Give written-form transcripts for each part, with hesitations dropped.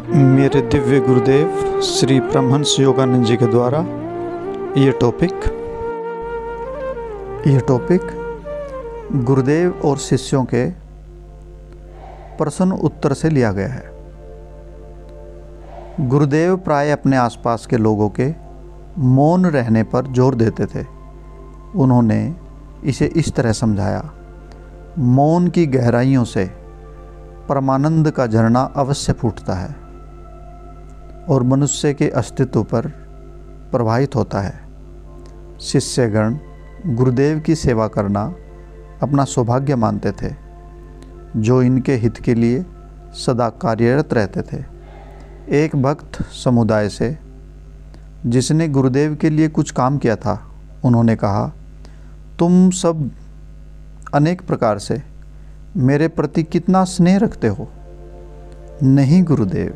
मेरे दिव्य गुरुदेव श्री परमहंस योगानंद जी के द्वारा ये टॉपिक गुरुदेव और शिष्यों के प्रश्न उत्तर से लिया गया है। गुरुदेव प्राय अपने आसपास के लोगों के मौन रहने पर जोर देते थे। उन्होंने इसे इस तरह समझाया, मौन की गहराइयों से परमानंद का झरना अवश्य फूटता है और मनुष्य के अस्तित्व पर प्रभावित होता है। शिष्यगण गुरुदेव की सेवा करना अपना सौभाग्य मानते थे, जो इनके हित के लिए सदा कार्यरत रहते थे। एक भक्त समुदाय से जिसने गुरुदेव के लिए कुछ काम किया था, उन्होंने कहा, तुम सब अनेक प्रकार से मेरे प्रति कितना स्नेह रखते हो। नहीं गुरुदेव,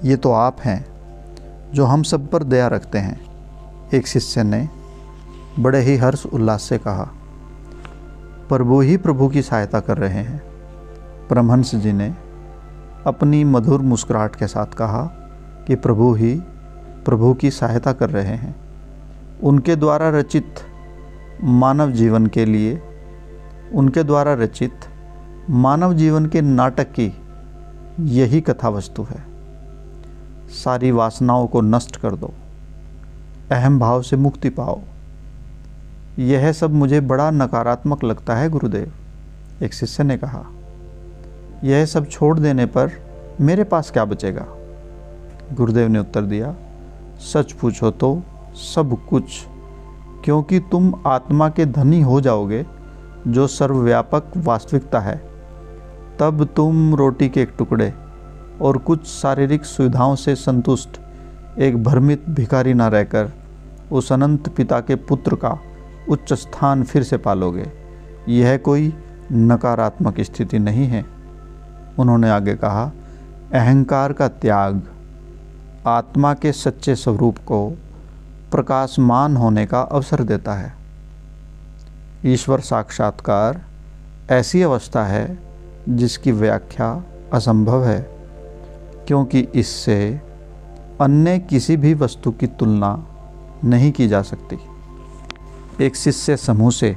ये तो आप हैं जो हम सब पर दया रखते हैं। एक शिष्य ने बड़े ही हर्ष उल्लास से कहा, प्रभु ही प्रभु की सहायता कर रहे हैं। परमहंस जी ने अपनी मधुर मुस्कुराहट के साथ कहा कि प्रभु ही प्रभु की सहायता कर रहे हैं। उनके द्वारा रचित मानव जीवन के नाटक की यही कथा वस्तु है। सारी वासनाओं को नष्ट कर दो, अहम भाव से मुक्ति पाओ। यह सब मुझे बड़ा नकारात्मक लगता है गुरुदेव। एक शिष्य ने कहा, यह सब छोड़ देने पर मेरे पास क्या बचेगा? गुरुदेव ने उत्तर दिया, सच पूछो तो सब कुछ, क्योंकि तुम आत्मा के धनी हो जाओगे, जो सर्वव्यापक वास्तविकता है। तब तुम रोटी के एक टुकड़े और कुछ शारीरिक सुविधाओं से संतुष्ट एक भ्रमित भिखारी न रहकर उस अनंत पिता के पुत्र का उच्च स्थान फिर से पालोगे। यह कोई नकारात्मक स्थिति नहीं है। उन्होंने आगे कहा, अहंकार का त्याग आत्मा के सच्चे स्वरूप को प्रकाशमान होने का अवसर देता है। ईश्वर साक्षात्कार ऐसी अवस्था है जिसकी व्याख्या असंभव है, क्योंकि इससे अन्य किसी भी वस्तु की तुलना नहीं की जा सकती। एक शिष्य समूह से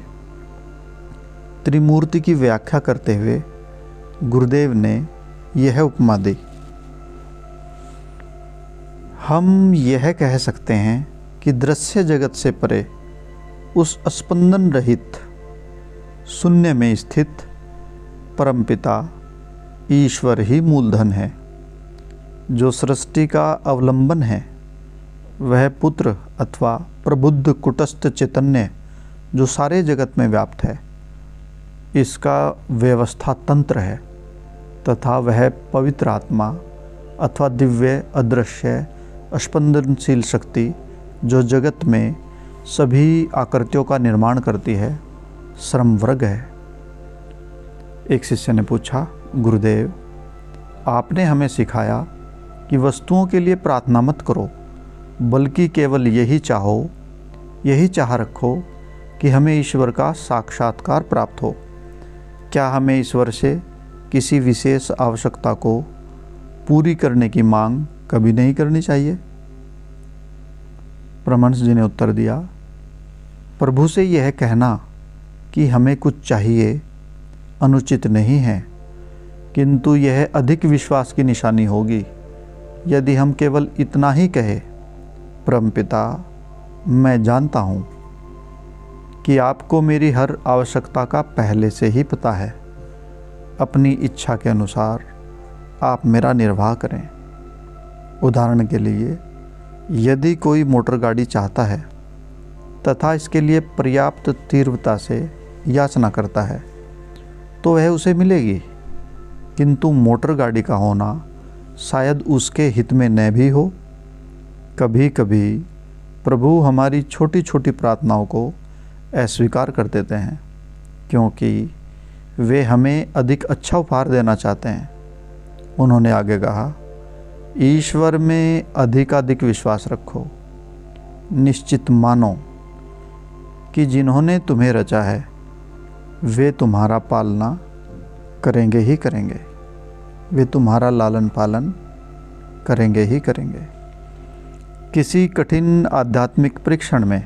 त्रिमूर्ति की व्याख्या करते हुए गुरुदेव ने यह उपमा दी। हम यह कह सकते हैं कि दृश्य जगत से परे उस स्पंदन रहित शून्य में स्थित परमपिता ईश्वर ही मूलधन है। जो सृष्टि का अवलंबन है वह पुत्र अथवा प्रबुद्ध कुटस्थ चैतन्य जो सारे जगत में व्याप्त है, इसका व्यवस्था तंत्र है, तथा वह पवित्र आत्मा अथवा दिव्य अदृश्य स्पंदनशील शक्ति जो जगत में सभी आकृतियों का निर्माण करती है, श्रमवर्ग है। एक शिष्य ने पूछा, गुरुदेव, आपने हमें सिखाया कि वस्तुओं के लिए प्रार्थना मत करो, बल्कि केवल यही चाह रखो कि हमें ईश्वर का साक्षात्कार प्राप्त हो। क्या हमें ईश्वर से किसी विशेष आवश्यकता को पूरी करने की मांग कभी नहीं करनी चाहिए? परमहंस जी ने उत्तर दिया, प्रभु से यह कहना कि हमें कुछ चाहिए अनुचित नहीं है, किंतु यह अधिक विश्वास की निशानी होगी यदि हम केवल इतना ही कहें, परमपिता, मैं जानता हूँ कि आपको मेरी हर आवश्यकता का पहले से ही पता है। अपनी इच्छा के अनुसार आप मेरा निर्वाह करें। उदाहरण के लिए, यदि कोई मोटर गाड़ी चाहता है तथा इसके लिए पर्याप्त तीव्रता से याचना करता है, तो वह उसे मिलेगी, किंतु मोटर गाड़ी का होना शायद उसके हित में न भी हो। कभी कभी प्रभु हमारी छोटी छोटी प्रार्थनाओं को अस्वीकार कर देते हैं, क्योंकि वे हमें अधिक अच्छा उपहार देना चाहते हैं। उन्होंने आगे कहा, ईश्वर में अधिकाधिक विश्वास रखो। निश्चित मानो कि जिन्होंने तुम्हें रचा है वे तुम्हारा पालना करेंगे ही करेंगे। वे तुम्हारा लालन पालन करेंगे ही करेंगे। किसी कठिन आध्यात्मिक परीक्षण में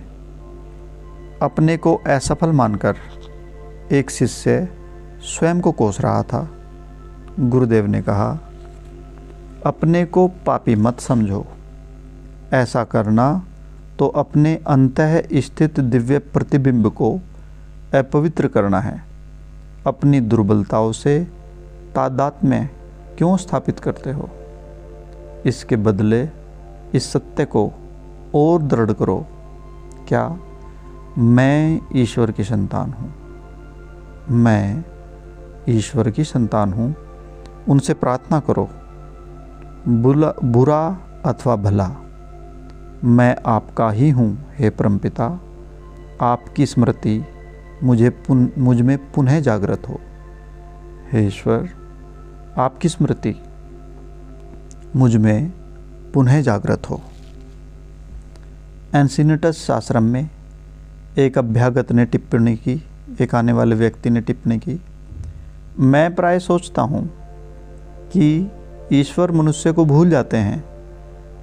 अपने को असफल मानकर एक शिष्य स्वयं को कोस रहा था। गुरुदेव ने कहा, अपने को पापी मत समझो। ऐसा करना तो अपने अंतः स्थित दिव्य प्रतिबिंब को अपवित्र करना है। अपनी दुर्बलताओं से तादात्म्य क्यों स्थापित करते हो? इसके बदले इस सत्य को और दृढ़ करो, क्या मैं ईश्वर की संतान हूँ। मैं ईश्वर की संतान हूँ। उनसे प्रार्थना करो, बुरा अथवा भला, मैं आपका ही हूँ। हे परमपिता, आपकी स्मृति मुझ में पुनः जागृत हो। हे ईश्वर, आपकी स्मृति मुझ में पुनः जागृत हो। एंसिनिटस आश्रम में एक अभ्यागत ने टिप्पणी की, एक आने वाले व्यक्ति ने टिप्पणी की, मैं प्राय सोचता हूँ कि ईश्वर मनुष्य को भूल जाते हैं,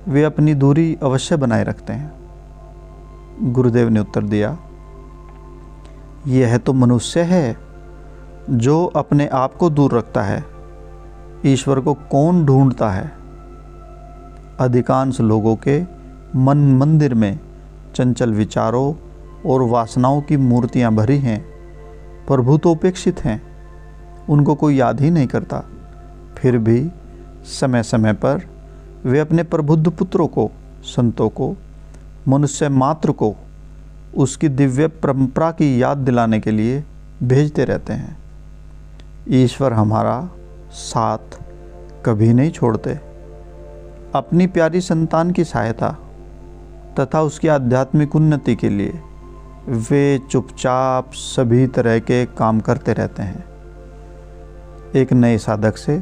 वे अपनी दूरी अवश्य बनाए रखते हैं। गुरुदेव ने उत्तर दिया, यह तो मनुष्य है जो अपने आप को दूर रखता है। ईश्वर को कौन ढूंढता है? अधिकांश लोगों के मन मंदिर में चंचल विचारों और वासनाओं की मूर्तियां भरी हैं। प्रभु तो उपेक्षित हैं, उनको कोई याद ही नहीं करता। फिर भी समय समय पर वे अपने प्रबुद्ध पुत्रों को, संतों को, मनुष्य मात्र को उसकी दिव्य परंपरा की याद दिलाने के लिए भेजते रहते हैं। ईश्वर हमारा साथ कभी नहीं छोड़ते। अपनी प्यारी संतान की सहायता तथा उसकी आध्यात्मिक उन्नति के लिए वे चुपचाप सभी तरह के काम करते रहते हैं। एक नए साधक से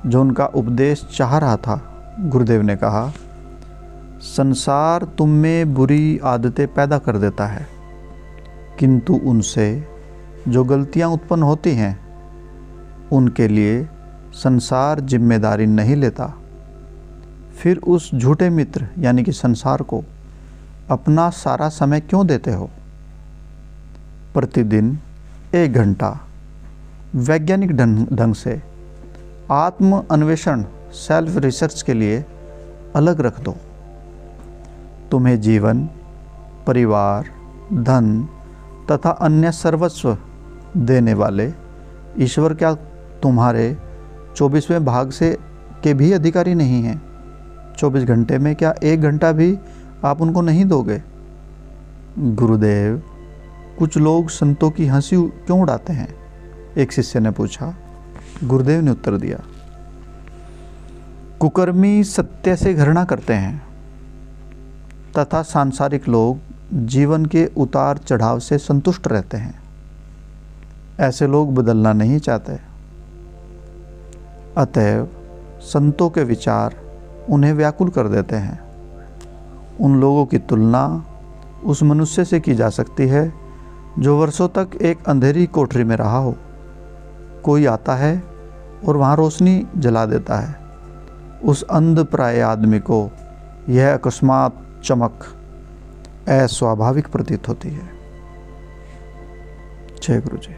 जो उनका उपदेश चाह रहा था, गुरुदेव ने कहा, संसार तुम में बुरी आदतें पैदा कर देता है, किंतु उनसे जो गलतियां उत्पन्न होती हैं उनके लिए संसार जिम्मेदारी नहीं लेता। फिर उस झूठे मित्र यानी कि संसार को अपना सारा समय क्यों देते हो? प्रतिदिन 1 घंटा वैज्ञानिक ढंग से आत्म अन्वेषण, सेल्फ रिसर्च के लिए अलग रख दो। तुम्हें जीवन, परिवार, धन तथा अन्य सर्वस्व देने वाले ईश्वर क्या तुम्हारे 24वें भाग से के भी अधिकारी नहीं हैं? 24 घंटे में क्या 1 घंटा भी आप उनको नहीं दोगे? गुरुदेव, कुछ लोग संतों की हंसी क्यों उड़ाते हैं? एक शिष्य ने पूछा। गुरुदेव ने उत्तर दिया, कुकर्मी सत्य से घृणा करते हैं तथा सांसारिक लोग जीवन के उतार चढ़ाव से संतुष्ट रहते हैं। ऐसे लोग बदलना नहीं चाहते। अतएव संतों के विचार उन्हें व्याकुल कर देते हैं। उन लोगों की तुलना उस मनुष्य से की जा सकती है जो वर्षों तक एक अंधेरी कोठरी में रहा हो। कोई आता है और वहाँ रोशनी जला देता है। उस अंधप्राय आदमी को यह अकस्मात चमक अस्वाभाविक प्रतीत होती है। जय गुरु जी।